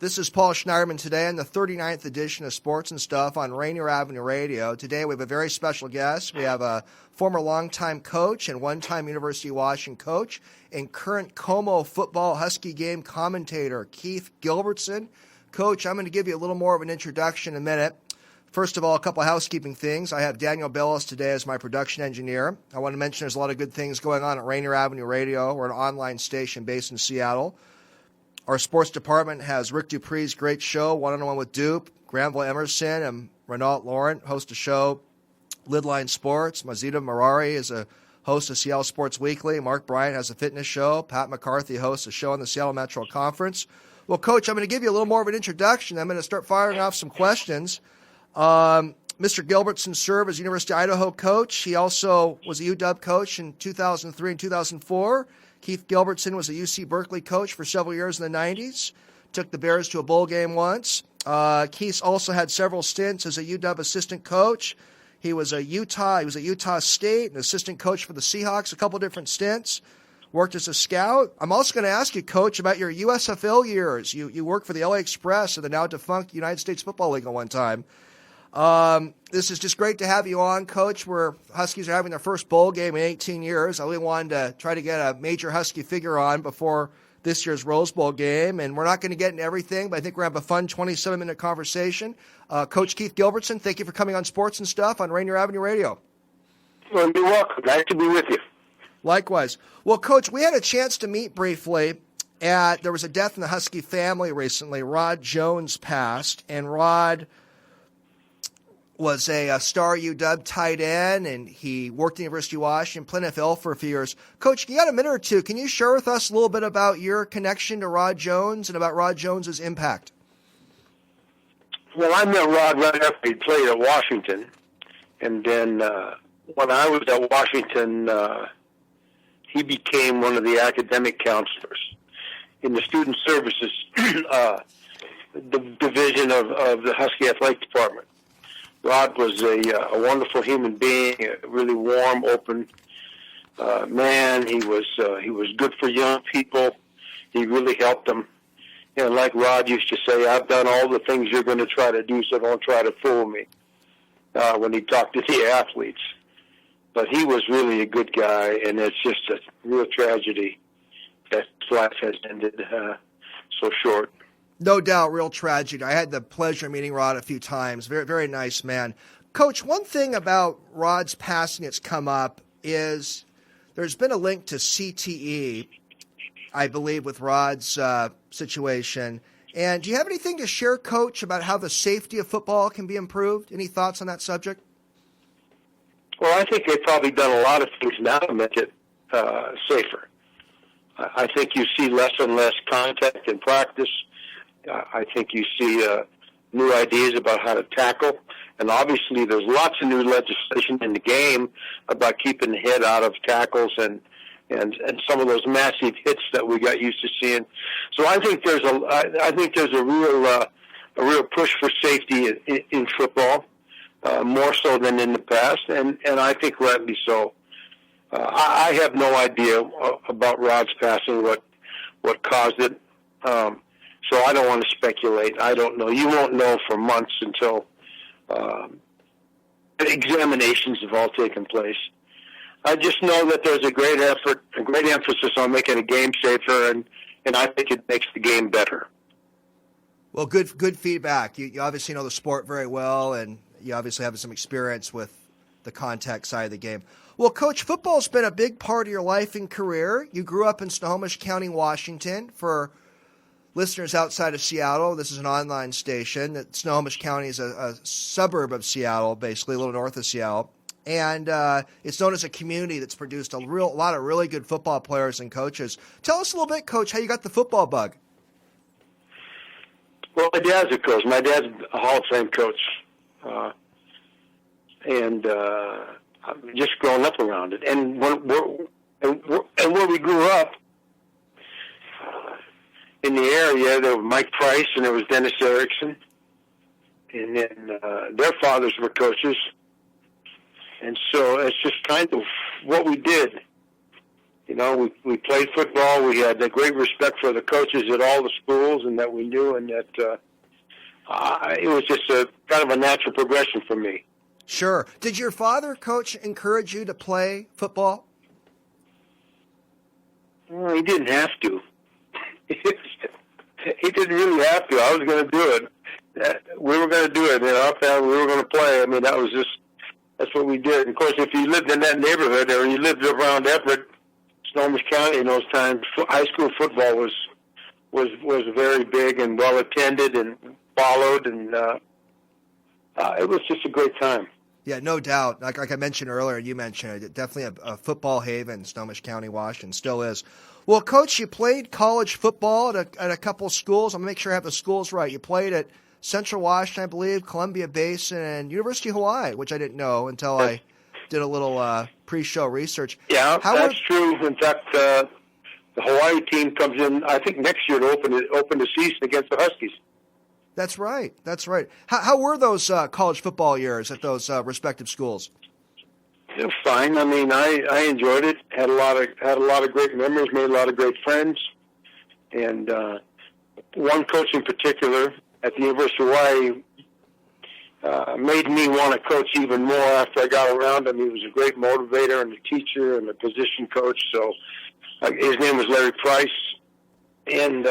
This is Paul Schneiderman today on the 39th edition of Sports and Stuff on Rainier Avenue Radio. Today we have a very special guest. We have a former longtime coach and one-time University of Washington coach and current Como football Husky game commentator, Keith Gilbertson. Coach, I'm going to give you a little more of an introduction in a minute. First of all, a couple of housekeeping things. I have Daniel Bellis today as my production engineer. I want to mention there's a lot of good things going on at Rainier Avenue Radio. We're an online station based in Seattle. Our sports department has Rick Dupree's great show, One-on-One with Dupe. Granville Emerson and Renault Laurent host a show, Lidline Sports. Mazida Marari is a host of Seattle Sports Weekly. Mark Bryant has a fitness show. Pat McCarthy hosts a show on the Seattle Metro Conference. Well, Coach, I'm going to give you a little more of an introduction. I'm going to start firing off some questions. Mr. Gilbertson served as University of Idaho coach. He also was a UW coach in 2003 and 2004. Keith Gilbertson was a UC Berkeley coach for several years in the 90s. Took the Bears to a bowl game once. Keith also had several stints as a UW assistant coach. He was at Utah State, an assistant coach for the Seahawks, a couple different stints. Worked as a scout. I'm also going to ask you, Coach, about your USFL years. You worked for the LA Express of the now defunct United States Football League at one time. This is just great to have you on, Coach. Where Huskies are having their first bowl game in 18 years. I really wanted to try to get a major Husky figure on before this year's Rose Bowl game, and we're not going to get into everything, but I think we're going to have a fun 27-minute conversation. Coach Keith Gilbertson, thank you for coming on Sports and Stuff on Rainier Avenue Radio. Well, you're welcome. Nice to be with you. Likewise. Well, Coach, we had a chance to meet briefly. There was a death in the Husky family recently. Rod Jones passed, and Rod was a star UW tight end, and he worked at the University of Washington, played NFL for a few years. Coach, you got a minute or two. Can you share with us a little bit about your connection to Rod Jones and about Rod Jones's impact? Well, I met Rod right after he played at Washington, and then when I was at Washington, he became one of the academic counselors in the student services the division of the Husky Athletic Department. Rod was a wonderful human being, a really warm, open man. He was good for young people. He really helped them. And like Rod used to say, I've done all the things you're going to try to do, so don't try to fool me, when he talked to the athletes. But he was really a good guy, and it's just a real tragedy that his life has ended so short. No doubt, real tragedy. I had the pleasure of meeting Rod a few times. Very, very nice man. Coach, one thing about Rod's passing that's come up is there's been a link to CTE, I believe, with Rod's situation. And do you have anything to share, Coach, about how the safety of football can be improved? Any thoughts on that subject? Well, I think they've probably done a lot of things now to make it safer. I think you see less and less contact in practice. I think you see new ideas about how to tackle. And obviously there's lots of new legislation in the game about keeping the head out of tackles and some of those massive hits that we got used to seeing. So I think there's a real push for safety in football, more so than in the past, and I think rightly so. I have no idea about Rod's passing, what caused it. So I don't want to speculate. I don't know. You won't know for months until examinations have all taken place. I just know that there's a great effort, a great emphasis on making a game safer, and I think it makes the game better. Well, good feedback. You obviously know the sport very well, and you obviously have some experience with the contact side of the game. Well, Coach, football's been a big part of your life and career. You grew up in Snohomish County, Washington. For listeners outside of Seattle, this is an online station. Snohomish County is a suburb of Seattle, basically a little north of Seattle. And it's known as a community that's produced a lot of really good football players and coaches. Tell us a little bit, Coach, how you got the football bug. Well, my dad's a coach. My dad's a Hall of Fame coach. And I've just grown up around it. And where we grew up, in the area, there was Mike Price and there was Dennis Erickson. And then their fathers were coaches. And so it's just kind of what we did. we played football. We had a great respect for the coaches at all the schools, and that we knew, and that it was just a kind of a natural progression for me. Sure. Did your father, Coach, encourage you to play football? Well, he didn't have to. He didn't really have to. I was going to do it. We were going to do it. Our family, we were going to play. I mean, that's what we did. Of course, if you lived in that neighborhood or you lived around Everett, Snohomish County in those times, high school football was very big and well attended and followed, and it was just a great time. Yeah, no doubt. Like I mentioned earlier, you mentioned it, definitely a football haven, Snohomish County, Washington, still is. Well, Coach, you played college football at a couple schools. I'm going to make sure I have the schools right. You played at Central Washington, I believe, Columbia Basin, and University of Hawaii, which I didn't know until I did a little pre-show research. Yeah, that's true. In fact, the Hawaii team comes in, I think, next year to open the season against the Huskies. That's right. That's right. How were those college football years at those respective schools? It was fine. I mean, I enjoyed it. Had a lot of great memories. Made a lot of great friends. And one coach in particular at the University of Hawaii made me want to coach even more after I got around him. He was a great motivator and a teacher and a position coach. So his name was Larry Price, and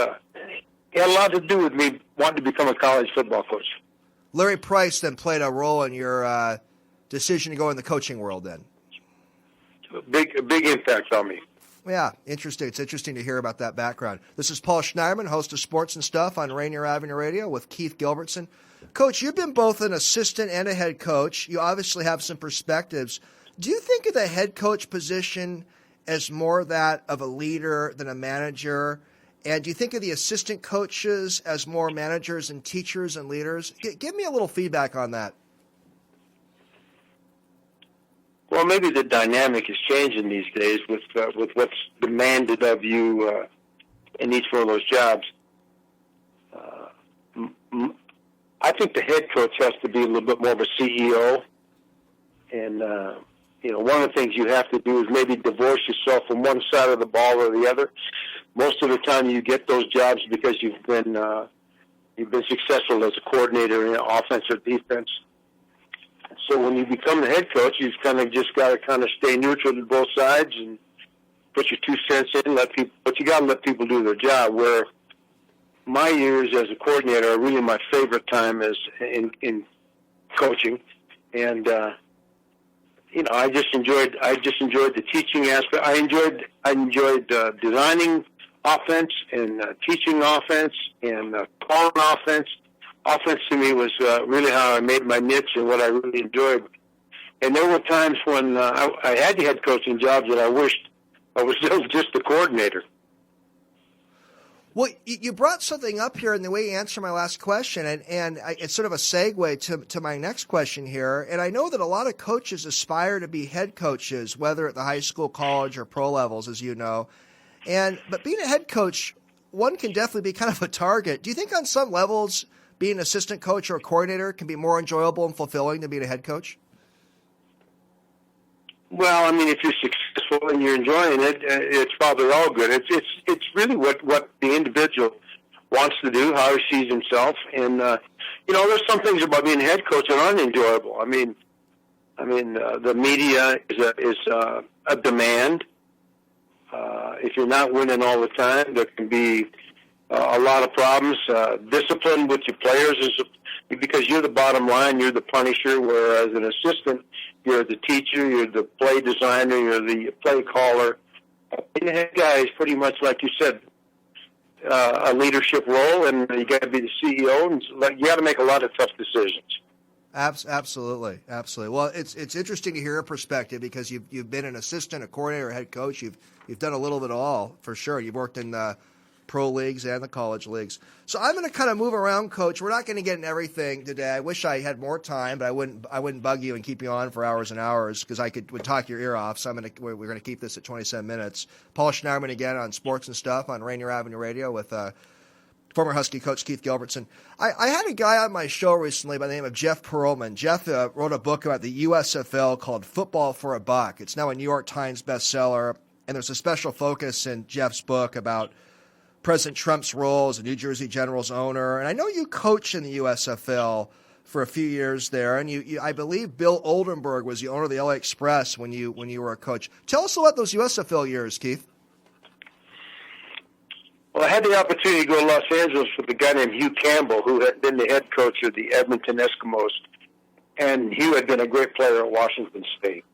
he had a lot to do with me wanting to become a college football coach. Larry Price then played a role in your decision to go in the coaching world then. A big impact on me. Yeah, interesting. It's interesting to hear about that background. This is Paul Schneiderman, host of Sports and Stuff on Rainier Avenue Radio with Keith Gilbertson. Coach, you've been both an assistant and a head coach. You obviously have some perspectives. Do you think of the head coach position as more that of a leader than a manager? And do you think of the assistant coaches as more managers and teachers and leaders? Give me a little feedback on that. Well, maybe the dynamic is changing these days with what's demanded of you in each one of those jobs. I think the head coach has to be a little bit more of a CEO, and one of the things you have to do is maybe divorce yourself from one side of the ball or the other. Most of the time, you get those jobs because you've been successful as a coordinator in offense or defense. So when you become the head coach, you've kind of just got to kind of stay neutral to both sides and put your 2 cents in. But you got to let people do their job. Where my years as a coordinator are really my favorite time as in coaching, and I just enjoyed the teaching aspect. I enjoyed designing offense and teaching offense and calling offense. Offense to me was really how I made my niche and what I really enjoyed. And there were times when I had the head coaching jobs that I wished I was still just the coordinator. Well, you brought something up here in the way you answered my last question, and it's sort of a segue to my next question here. And I know that a lot of coaches aspire to be head coaches, whether at the high school, college, or pro levels, as you know. But being a head coach, one can definitely be kind of a target. Do you think on some levels being an assistant coach or a coordinator can be more enjoyable and fulfilling than being a head coach? Well, I mean, if you're successful and you're enjoying it, it's probably all good. It's really what the individual wants to do, how he sees himself, and there's some things about being a head coach that aren't enjoyable. I mean, the media is a demand. If you're not winning all the time, there can be a lot of problems. Discipline with your players is because you're the bottom line, you're the punisher, whereas an assistant, you're the teacher, you're the play designer, you're the play caller. And the head guy is pretty much, like you said, a leadership role, and you got to be the CEO, and you got to make a lot of tough decisions. Absolutely. Well, it's interesting to hear your perspective because you've been an assistant, a coordinator, a head coach. You've done a little bit of all for sure. You've worked in pro leagues and the college leagues. So I'm going to kind of move around, Coach. We're not going to get in everything today. I wish I had more time, but I wouldn't bug you and keep you on for hours and hours because would talk your ear off. So we're going to keep this at 27 minutes. Paul Schneiderman again on Sports and Stuff on Rainier Avenue Radio with former Husky coach Keith Gilbertson. I had a guy on my show recently by the name of Jeff Perlman. Jeff wrote a book about the USFL called Football for a Buck. It's now a New York Times bestseller. and there's a special focus in Jeff's book about President Trump's role as a New Jersey Generals owner. And I know you coached in the USFL for a few years there, and you I believe Bill Oldenburg was the owner of the LA Express when you were a coach. Tell us about those USFL years, Keith. Well, I had the opportunity to go to Los Angeles with a guy named Hugh Campbell, who had been the head coach of the Edmonton Eskimos, and Hugh had been a great player at Washington State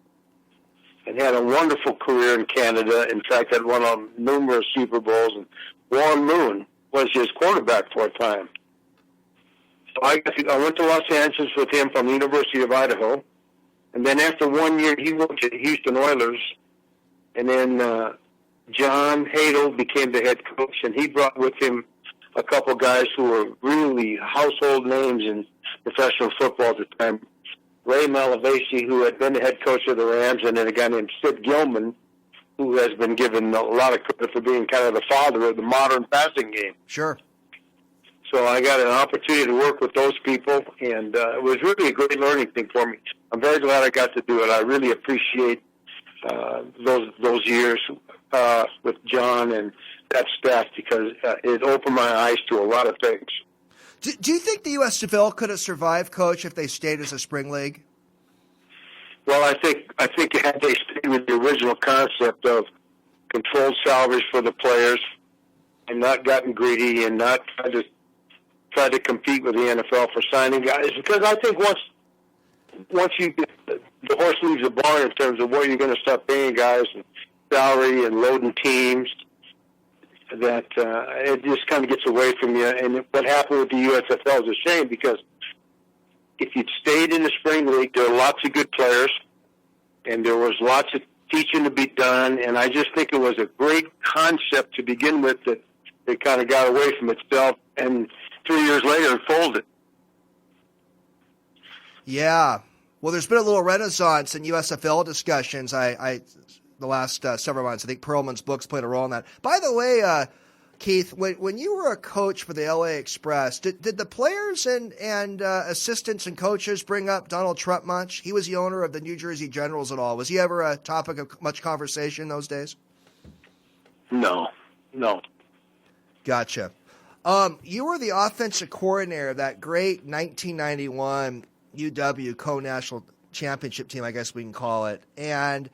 and had a wonderful career in Canada. In fact, had won on numerous Super Bowls, and Warren Moon was his quarterback for a time. So I went to Los Angeles with him from the University of Idaho, and then after 1 year, he went to the Houston Oilers, and then John Hadel became the head coach, and he brought with him a couple guys who were really household names in professional football at the time. Ray Malavasi, who had been the head coach of the Rams, and then a guy named Sid Gilman, who has been given a lot of credit for being kind of the father of the modern passing game. Sure. So I got an opportunity to work with those people, and it was really a great learning thing for me. I'm very glad I got to do it. I really appreciate those years with John and that staff, because it opened my eyes to a lot of things. Do you think the USFL could have survived, Coach, if they stayed as a spring league? Well, I think had they stayed with the original concept of controlled salaries for the players and not gotten greedy and not tried to compete with the NFL for signing guys, because I think once you get the horse leaves the barn in terms of what you're going to start paying guys and salary and loading teams, that it just kind of gets away from you. And what happened with the USFL is a shame, because if you'd stayed in the spring league, there were lots of good players, and there was lots of teaching to be done, and I just think it was a great concept to begin with that it kind of got away from itself, and 3 years later it folded. Yeah. Well, there's been a little renaissance in USFL discussions. The last several months. I think Perlman's books played a role in that. By the way, Keith, when you were a coach for the LA Express, did the players and assistants and coaches bring up Donald Trump much? He was the owner of the New Jersey Generals at all. Was he ever a topic of much conversation in those days? No. Gotcha. You were the offensive coordinator of that great 1991 UW co-national championship team, I guess we can call it, and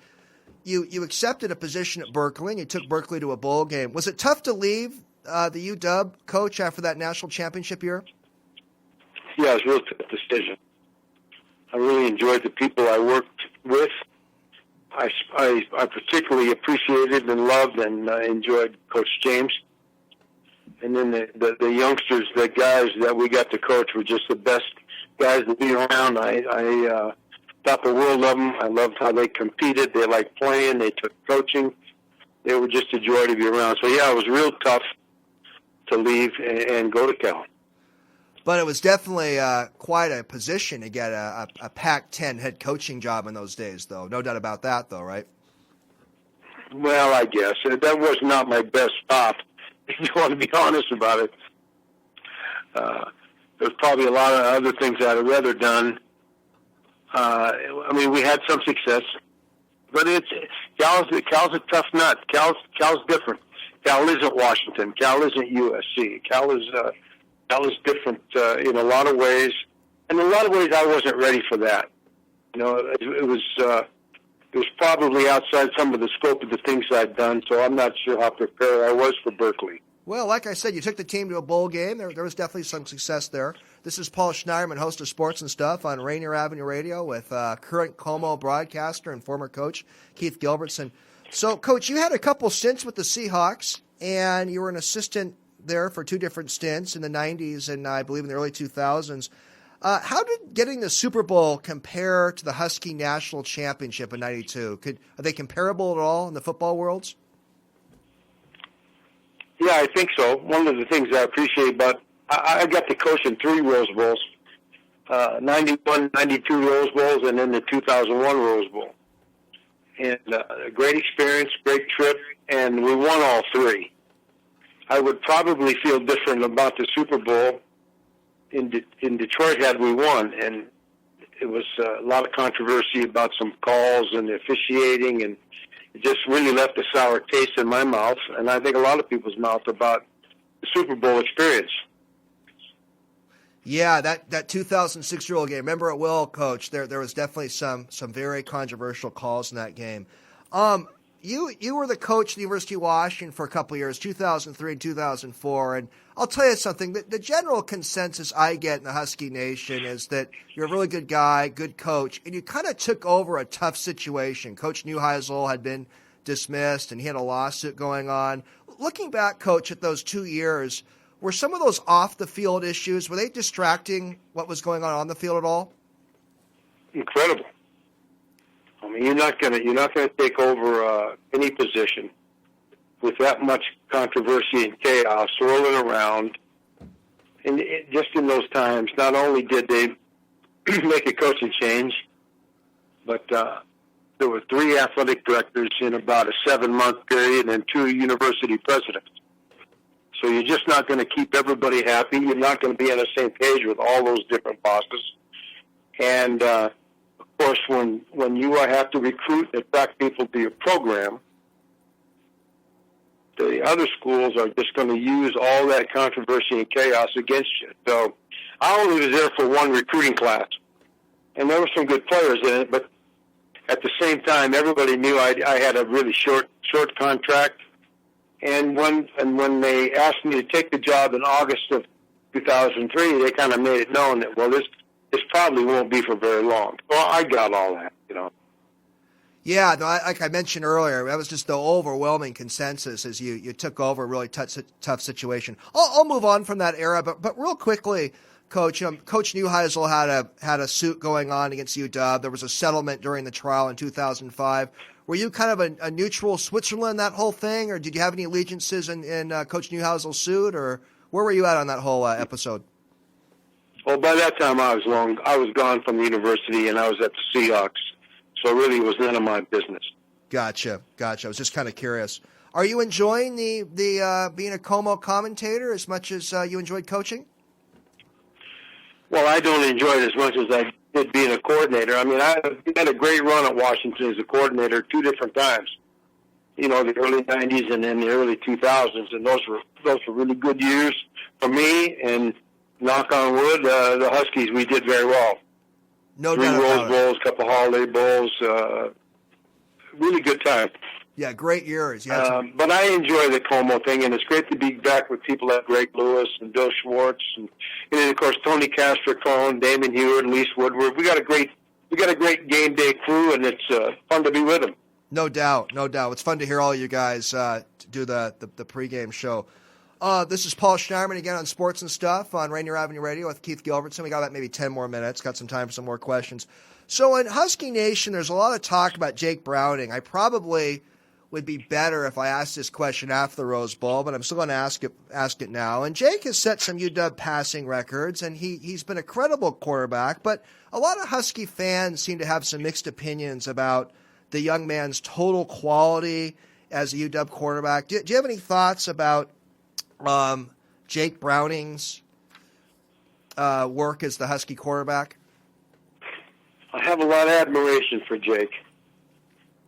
You accepted a position at Berkeley, and you took Berkeley to a bowl game. Was it tough to leave the UW coach after that national championship year? Yeah, it was a real tough decision. I really enjoyed the people I worked with. I particularly appreciated and loved and enjoyed Coach James. And then the youngsters, the guys that we got to coach were just the best guys to be around. I thought the world of them. I loved how they competed. They liked playing. They took coaching. They were just a joy to be around. So, yeah, it was real tough to leave and go to Cal. But it was definitely quite a position to get a Pac-10 head coaching job in those days, though. No doubt about that, though, right? Well, I guess. That was not my best stop, if you want to be honest about it. There's probably a lot of other things I'd have rather done. We had some success, but Cal's a tough nut. Cal's different. Cal isn't Washington. Cal isn't USC. Cal is different in a lot of ways, and in a lot of ways I wasn't ready for that. It was probably outside some of the scope of the things I'd done, so I'm not sure how prepared I was for Berkeley. Well, like I said, you took the team to a bowl game. There was definitely some success there. This is Paul Schneiderman, host of Sports and Stuff on Rainier Avenue Radio with current Como broadcaster and former coach Keith Gilbertson. So, Coach, you had a couple stints with the Seahawks, and you were an assistant there for two different stints in the 90s and I believe in the early 2000s. How did getting the Super Bowl compare to the Husky National Championship in 92? Are they comparable at all in the football worlds? Yeah, I think so. One of the things I appreciate about I got to coach in 3 Rose Bowls, 91, 92 Rose Bowls, and then the 2001 Rose Bowl. And a great experience, great trip, and we won all 3. I would probably feel different about the Super Bowl in Detroit had we won, and it was a lot of controversy about some calls and the officiating, and it just really left a sour taste in my mouth, and I think a lot of people's mouth, about the Super Bowl experience. Yeah, that 2006 game. Remember it well, Coach. There was definitely some very controversial calls in that game. You were the coach at the University of Washington for a couple of years, 2003 and 2004, and I'll tell you something. The general consensus I get in the Husky Nation is that you're a really good guy, good coach, and you kind of took over a tough situation. Coach Neuheisel had been dismissed, and he had a lawsuit going on. Looking back, Coach, at those 2 years, were some of those off-the-field issues, were they distracting what was going on the field at all? Incredible. I mean, you're not gonna take over any position with that much controversy and chaos swirling around. And just in those times, not only did they make a coaching change, but there were 3 athletic directors in about a 7-month period and 2 university presidents. So you're just not going to keep everybody happy. You're not going to be on the same page with all those different bosses. And, of course, when you have to recruit and attract people to your program, the other schools are just going to use all that controversy and chaos against you. So I only was there for 1 recruiting class, and there were some good players in it, but at the same time, everybody knew I had a really short contract. And when they asked me to take the job in August of 2003, they kind of made it known that, well, this probably won't be for very long. Well, I got all that, you know. Yeah, no, like I mentioned earlier, that was just the overwhelming consensus as you took over a really tough situation. I'll move on from that era, but real quickly, Coach, Coach Neuheisel had a suit going on against UW. There was a settlement during the trial in 2005. Were you kind of a neutral Switzerland in that whole thing, or did you have any allegiances in Coach Neuheisel's suit, or where were you at on that whole episode? Well, by that time I was gone from the university, and I was at the Seahawks, so really it was none of my business. Gotcha. I was just kind of curious. Are you enjoying the being a Como commentator as much as you enjoyed coaching? Well, I don't enjoy it as much as I did being a coordinator. I mean, I had a great run at Washington as a coordinator 2 different times. You know, the early 90s and then the early 2000s, and those were really good years for me. And knock on wood, the Huskies, we did very well. No 3 doubt Rose about it. Bowls, a couple Holiday Bowls, really good time. Yeah, great years. But I enjoy the Como thing, and it's great to be back with people like Greg Lewis and Bill Schwartz, and then of course Tony Castricone, Damon Hewitt, and Lise Woodward. We got a great game day crew, and it's fun to be with them. No doubt. It's fun to hear all you guys do the pregame show. This is Paul Schneiderman again on Sports and Stuff on Rainier Avenue Radio with Keith Gilbertson. We got about maybe 10 more minutes. Got some time for some more questions. So in Husky Nation, there's a lot of talk about Jake Browning. I probably would be better if I asked this question after the Rose Bowl, but I'm still going to ask it now. And Jake has set some UW passing records, and he's been a credible quarterback, but a lot of Husky fans seem to have some mixed opinions about the young man's total quality as a UW quarterback. Do you have any thoughts about Jake Browning's work as the Husky quarterback? I have a lot of admiration for Jake.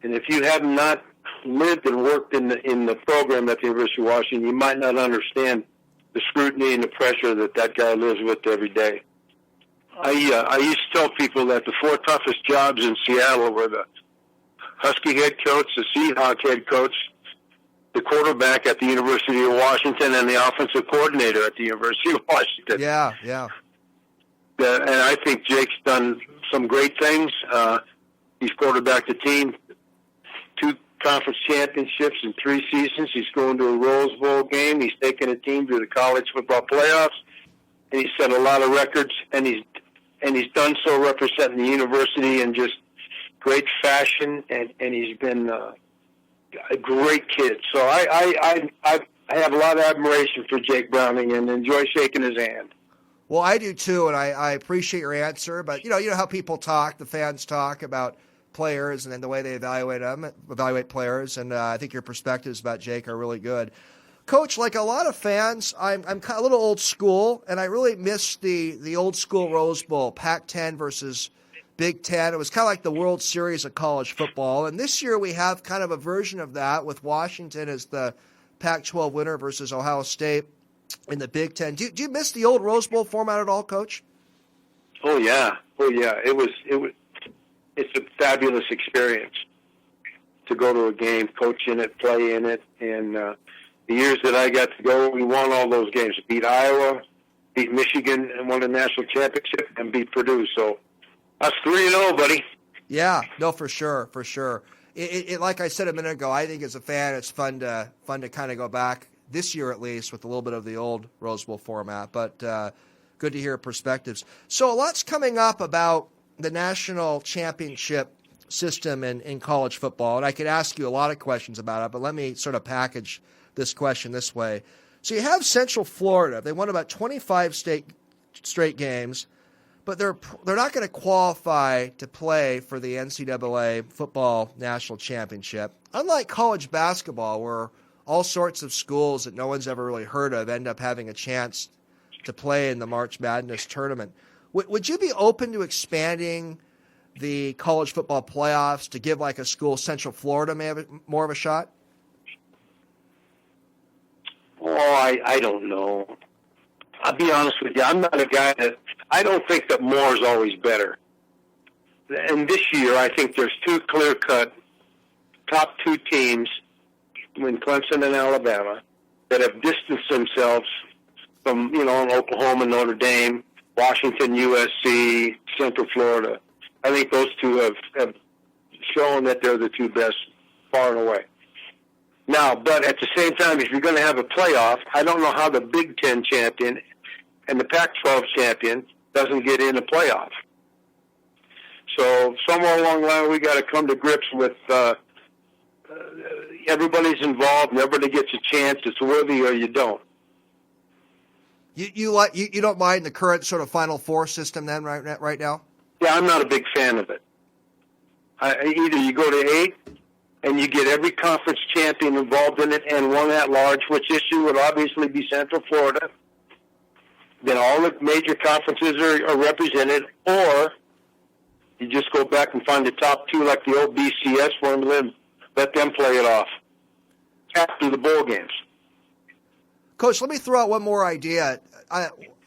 And if you have not lived and worked in the program at the University of Washington, you might not understand the scrutiny and the pressure that guy lives with every day. I used to tell people that the 4 toughest jobs in Seattle were the Husky head coach, the Seahawks head coach, the quarterback at the University of Washington, and the offensive coordinator at the University of Washington. Yeah. And I think Jake's done some great things. He's quarterbacked the team 2 conference championships in 3 seasons. He's going to a Rose Bowl game. He's taken a team to the college football playoffs, and he's set a lot of records. And he's done so representing the university in just great fashion. And he's been a great kid. So I have a lot of admiration for Jake Browning and enjoy shaking his hand. Well, I do too, and I appreciate your answer. But you know how people talk, the fans talk about players and then the way they evaluate players, and I think your perspectives about Jake are really good. Coach, like a lot of fans, I'm kind of a little old school, and I really miss the old school Rose Bowl, Pac-10 versus Big Ten. It was kind of like the World Series of college football. And this year we have kind of a version of that with Washington as the Pac-12 winner versus Ohio State in the Big Ten. Do you miss the old Rose Bowl format at all, Coach? Oh yeah. It's a fabulous experience to go to a game, coach in it, play in it. And the years that I got to go, we won all those games. Beat Iowa, beat Michigan, and won the national championship, and beat Purdue. So that's 3-0, buddy. Yeah, no, for sure. It like I said a minute ago, I think as a fan, it's fun to kind of go back this year at least with a little bit of the old Rose Bowl format. But good to hear perspectives. So a lot's coming up about the national championship system in college football, and I could ask you a lot of questions about it, but let me sort of package this question this way. So you have Central Florida. They won about 25 straight games, but they're not going to qualify to play for the NCAA football national championship. Unlike college basketball, where all sorts of schools that no one's ever really heard of end up having a chance to play in the March Madness tournament. Would you be open to expanding the college football playoffs to give like a school, Central Florida, may have more of a shot? Oh, I don't know. I'll be honest with you. I'm not a guy that – I don't think that more is always better. And this year, I think there's two clear-cut top two teams in Clemson and Alabama that have distanced themselves from, Oklahoma, Notre Dame, Washington, USC, Central Florida. I think those two have shown that they're the two best far and away. Now, but at the same time, if you're going to have a playoff, I don't know how the Big Ten champion and the Pac-12 champion doesn't get in a playoff. So somewhere along the line, we got to come to grips with everybody's involved and everybody gets a chance. It's worthy or you don't. You don't mind the current sort of Final Four system then right now? Yeah, I'm not a big fan of it. Either you go to 8 and you get every conference champion involved in it and one at large, which issue would obviously be Central Florida. Then all the major conferences are represented, or you just go back and find the top two like the old BCS formula and let them play it off after the bowl games. Coach, let me throw out one more idea.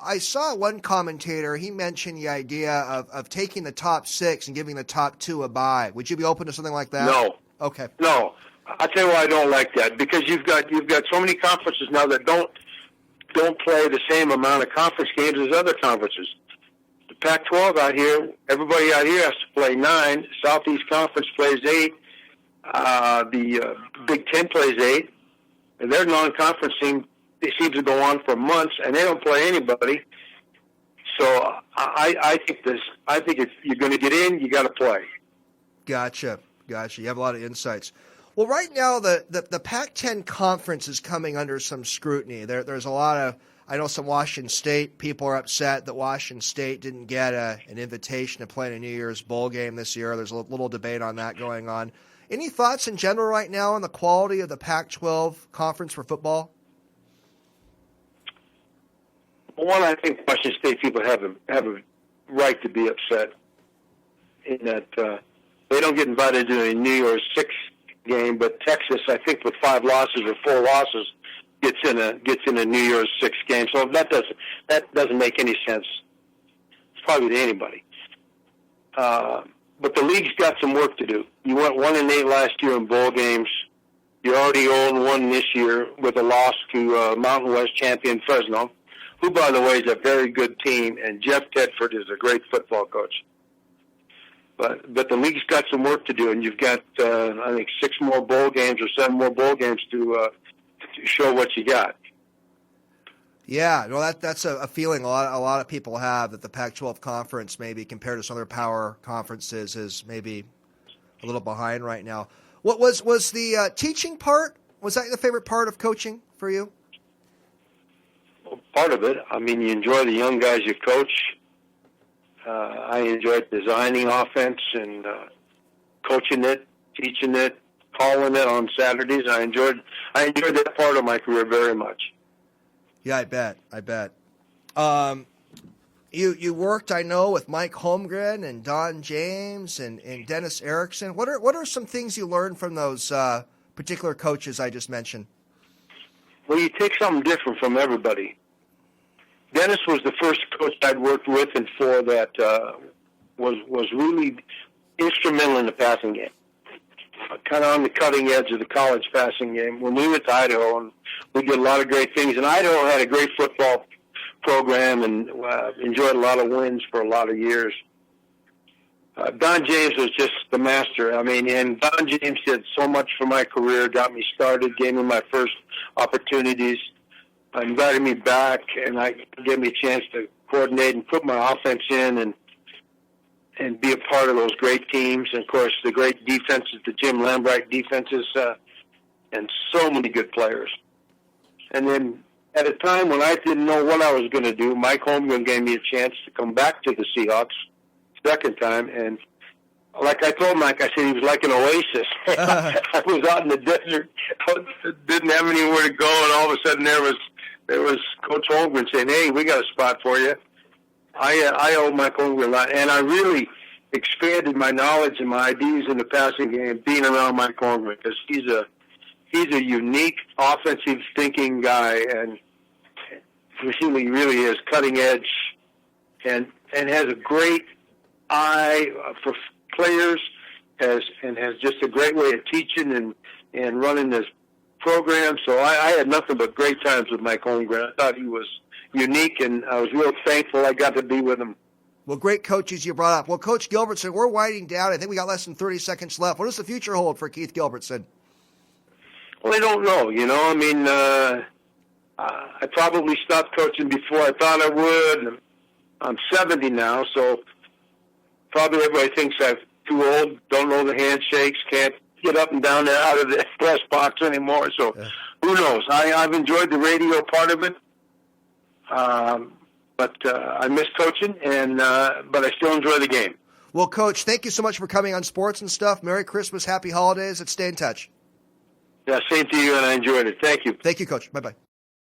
I saw one commentator, he mentioned the idea of taking the top 6 and giving the top 2 a bye. Would you be open to something like that? No. Okay. No. I'll tell you why I don't like that. Because you've got so many conferences now that don't play the same amount of conference games as other conferences. The Pac-12 out here, everybody out here has to play 9. Southeast Conference plays 8. The Big Ten plays 8. And their non-conference team, they seem to go on for months, and they don't play anybody. So I think if you're going to get in, you got to play. Gotcha. You have a lot of insights. Well, right now the Pac-10 conference is coming under some scrutiny. There's a lot of, I know some Washington State people are upset that Washington State didn't get an invitation to play in a New Year's bowl game this year. There's a little debate on that going on. Any thoughts in general right now on the quality of the Pac-12 conference for football? One, I think Washington State people have a right to be upset in that they don't get invited to a New Year's Six game, but Texas, I think, with 5 losses or 4 losses, gets in a New Year's Six game. So that doesn't make any sense. It's probably to anybody. But the league's got some work to do. You went 1-8 last year in bowl games. You're already 0-1 this year with a loss to Mountain West champion Fresno, who, by the way, is a very good team, and Jeff Tedford is a great football coach. But the league's got some work to do, and you've got, I think, 6 more bowl games or 7 more bowl games to show what you got. Yeah, well, that's a feeling a lot of people have, that the Pac-12 conference, maybe compared to some other power conferences, is maybe a little behind right now. What was the teaching part? Was that the favorite part of coaching for you? Well, part of it. I mean, you enjoy the young guys you coach. I enjoyed designing offense and coaching it, teaching it, calling it on Saturdays. I enjoyed that part of my career very much. Yeah, I bet. You worked, I know, with Mike Holmgren and Don James and Dennis Erickson. What are some things you learned from those particular coaches I just mentioned? Well, you take something different from everybody. Dennis was the first coach I'd worked with and for that was really instrumental in the passing game, kind of on the cutting edge of the college passing game. When we went to Idaho, and we did a lot of great things, and Idaho had a great football program and enjoyed a lot of wins for a lot of years. Don James was just the master. I mean, and Don James did so much for my career, got me started, gave me my first opportunities, invited me back, and gave me a chance to coordinate and put my offense in and be a part of those great teams. And, of course, the great defenses, the Jim Lambright defenses, and so many good players. And then at a time when I didn't know what I was going to do, Mike Holmgren gave me a chance to come back to the Seahawks second time. And like I told Mike, I said he was like an oasis. I was out in the desert, didn't have anywhere to go, and all of a sudden there was Coach Holmgren saying, "Hey, we got a spot for you." I owe Mike Holmgren a lot, and I really expanded my knowledge and my ideas in the passing game being around Mike Holmgren, because he's a unique offensive thinking guy, and he really is cutting edge, and has a great eye for players, has just a great way of teaching and running this program. So I had nothing but great times with Mike Holmgren. I thought he was unique, and I was real thankful I got to be with him. Well, great coaches you brought up. Well, Coach Gilbertson, we're winding down. I think we got less than 30 seconds left. What does the future hold for Keith Gilbertson? Well, I don't know. I mean, I probably stopped coaching before I thought I would. I'm 70 now, so probably everybody thinks I'm too old, don't know the handshakes, can't get up and down there out of the press box anymore. So who knows? I've enjoyed the radio part of it, but I miss coaching, but I still enjoy the game. Well, Coach, thank you so much for coming on Sports and Stuff. Merry Christmas, Happy Holidays. Let's stay in touch. Yeah, same to you, and I enjoyed it. Thank you. Thank you, Coach. Bye-bye.